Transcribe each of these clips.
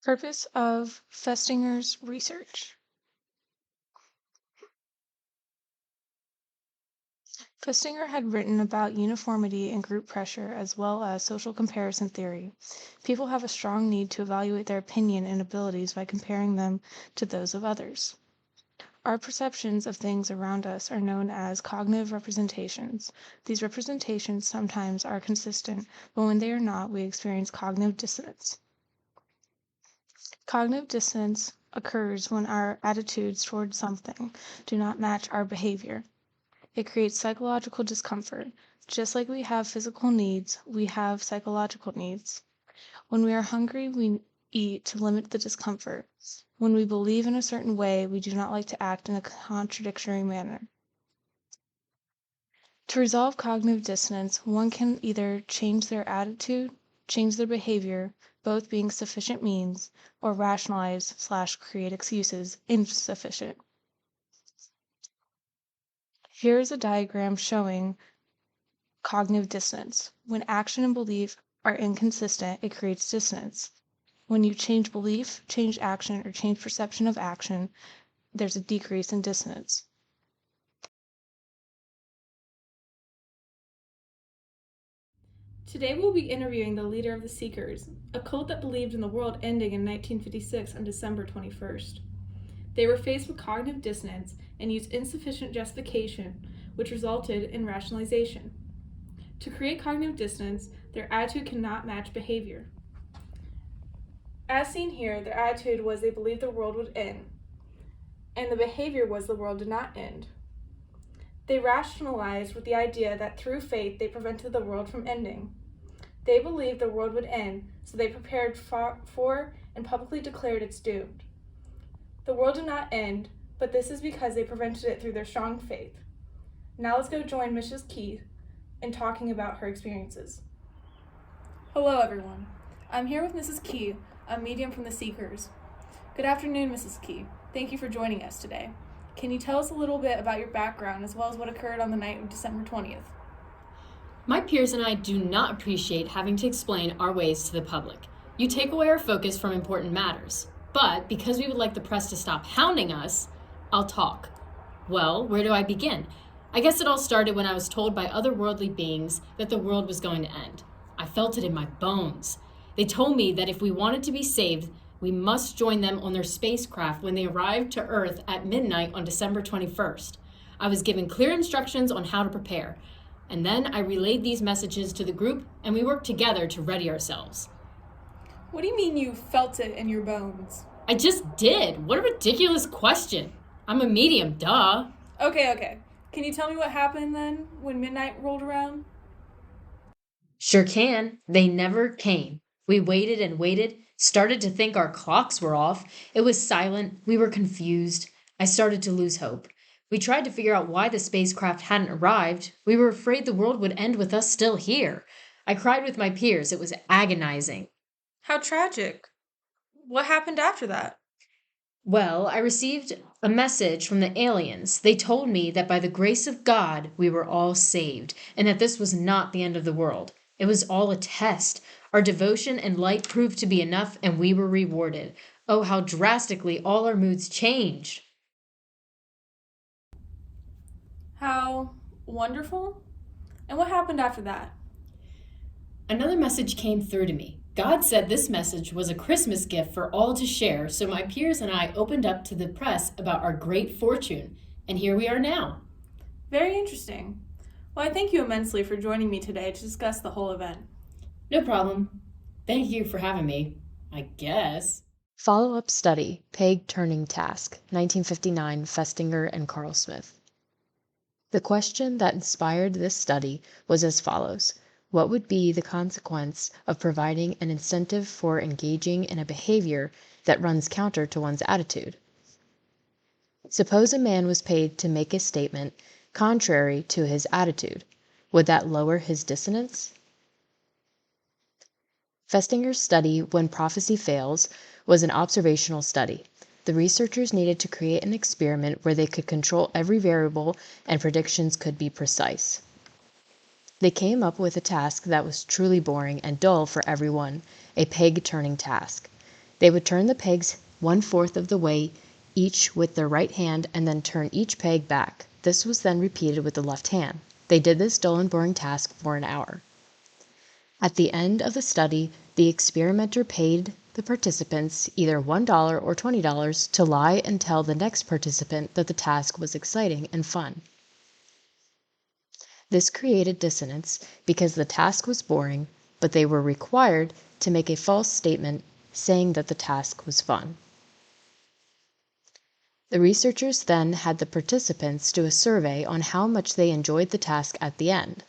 Purpose of Festinger's research. Festinger had written about uniformity and group pressure as well as social comparison theory. People have a strong need to evaluate their opinion and abilities by comparing them to those of others. Our perceptions of things around us are known as cognitive representations. These representations sometimes are consistent, but when they are not, we experience cognitive dissonance. Cognitive dissonance occurs when our attitudes towards something do not match our behavior. It creates psychological discomfort. Just like we have physical needs, we have psychological needs. When we are hungry, we eat to limit the discomfort. When we believe in a certain way, we do not like to act in a contradictory manner. To resolve cognitive dissonance, one can either change their attitude, change their behavior, both being sufficient means, or rationalize/create excuses, insufficient. Here is a diagram showing cognitive dissonance. When action and belief are inconsistent, it creates dissonance. When you change belief, change action, or change perception of action, there's a decrease in dissonance. Today we'll be interviewing the leader of the Seekers, a cult that believed in the world ending in 1956 on December 21st. They were faced with cognitive dissonance and used insufficient justification, which resulted in rationalization. To create cognitive dissonance, their attitude cannot match behavior. As seen here, their attitude was they believed the world would end, and the behavior was the world did not end. They rationalized with the idea that through faith they prevented the world from ending. They believed the world would end, so they prepared for and publicly declared its doom. The world did not end, but this is because they prevented it through their strong faith. Now let's go join Mrs. Key in talking about her experiences. Hello everyone. I'm here with Mrs. Key, a medium from the Seekers. Good afternoon, Mrs. Key. Thank you for joining us today. Can you tell us a little bit about your background as well as what occurred on the night of December 20th? My peers and I do not appreciate having to explain our ways to the public. You take away our focus from important matters. But because we would like the press to stop hounding us, I'll talk. Well, where do I begin? I guess it all started when I was told by otherworldly beings that the world was going to end. I felt it in my bones. They told me that if we wanted to be saved, we must join them on their spacecraft when they arrived to Earth at midnight on December 21st. I was given clear instructions on how to prepare, and then I relayed these messages to the group, and we worked together to ready ourselves. What do you mean you felt it in your bones? I just did. What a ridiculous question. I'm a medium, duh. Okay. Can you tell me what happened then when midnight rolled around? Sure can. They never came. We waited and waited, started to think our clocks were off. It was silent. We were confused. I started to lose hope. We tried to figure out why the spacecraft hadn't arrived. We were afraid the world would end with us still here. I cried with my peers. It was agonizing. How tragic. What happened after that? Well, I received a message from the aliens. They told me that by the grace of God, we were all saved, and that this was not the end of the world. It was all a test. Our devotion and light proved to be enough, and we were rewarded. Oh, how drastically all our moods changed. How wonderful. And what happened after that? Another message came through to me. God said this message was a Christmas gift for all to share, so my peers and I opened up to the press about our great fortune, and here we are now. Very interesting. Well, I thank you immensely for joining me today to discuss the whole event. No problem. Thank you for having me, I guess. Follow-up study, Peg Turning Task, 1959, Festinger and Carl Smith. The question that inspired this study was as follows. What would be the consequence of providing an incentive for engaging in a behavior that runs counter to one's attitude? Suppose a man was paid to make a statement contrary to his attitude. Would that lower his dissonance? Festinger's study, When Prophecy Fails, was an observational study. The researchers needed to create an experiment where they could control every variable and predictions could be precise. They came up with a task that was truly boring and dull for everyone, a peg-turning task. They would turn the pegs 1/4 of the way each with their right hand and then turn each peg back. This was then repeated with the left hand. They did this dull and boring task for an hour. At the end of the study, the experimenter paid the participants either $1 or $20 to lie and tell the next participant that the task was exciting and fun. This created dissonance because the task was boring, but they were required to make a false statement saying that the task was fun. The researchers then had the participants do a survey on how much they enjoyed the task at the end.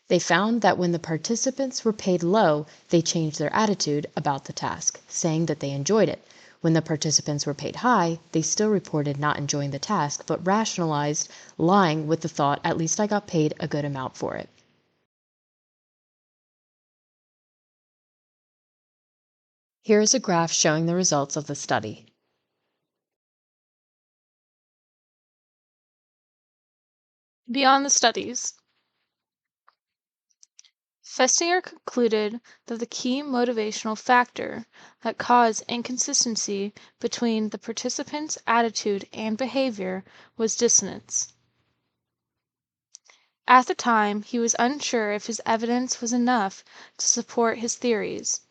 They found that when the participants were paid low, they changed their attitude about the task, saying that they enjoyed it. When the participants were paid high, they still reported not enjoying the task, but rationalized lying with the thought, at least I got paid a good amount for it. Here is a graph showing the results of the study. Beyond the studies, Festinger concluded that the key motivational factor that caused inconsistency between the participants' attitude and behavior was dissonance. At the time, he was unsure if his evidence was enough to support his theories,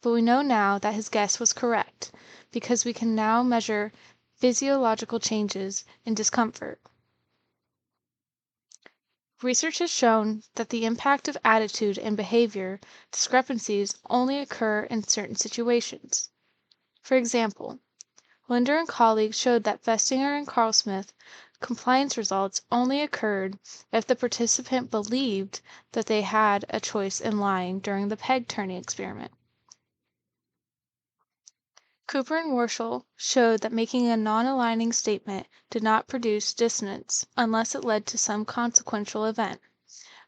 but we know now that his guess was correct because we can now measure physiological changes in discomfort. Research has shown that the impact of attitude and behavior discrepancies only occur in certain situations. For example, Linder and colleagues showed that Festinger and Carl-Smith compliance results only occurred if the participant believed that they had a choice in lying during the peg turning experiment. Cooper and Warshall showed that making a non-aligning statement did not produce dissonance unless it led to some consequential event.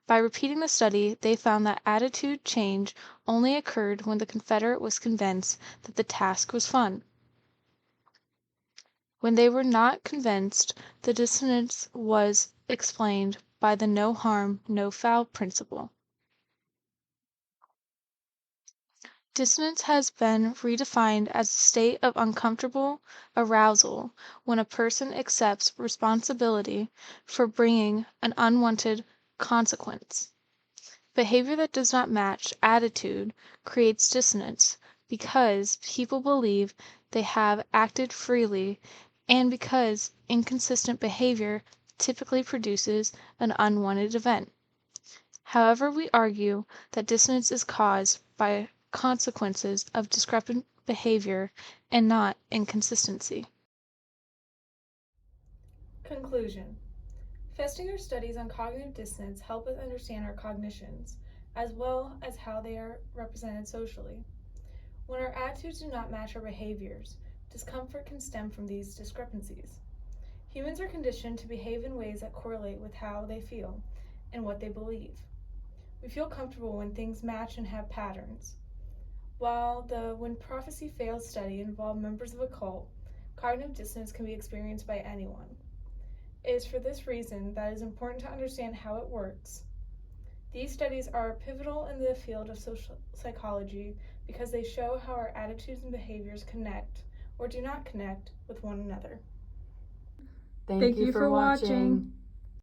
By repeating the study, they found that attitude change only occurred when the Confederate was convinced that the task was fun. When they were not convinced, the dissonance was explained by the no harm, no foul principle. Dissonance has been redefined as a state of uncomfortable arousal when a person accepts responsibility for bringing an unwanted consequence. Behavior that does not match attitude creates dissonance because people believe they have acted freely and because inconsistent behavior typically produces an unwanted event. However, we argue that dissonance is caused by consequences of discrepant behavior and not inconsistency. Conclusion. Festinger's studies on cognitive dissonance help us understand our cognitions, as well as how they are represented socially. When our attitudes do not match our behaviors, discomfort can stem from these discrepancies. Humans are conditioned to behave in ways that correlate with how they feel and what they believe. We feel comfortable when things match and have patterns. While the When Prophecy Fails study involved members of a cult, cognitive dissonance can be experienced by anyone. It is for this reason that it is important to understand how it works. These studies are pivotal in the field of social psychology because they show how our attitudes and behaviors connect or do not connect with one another. Thank you for watching.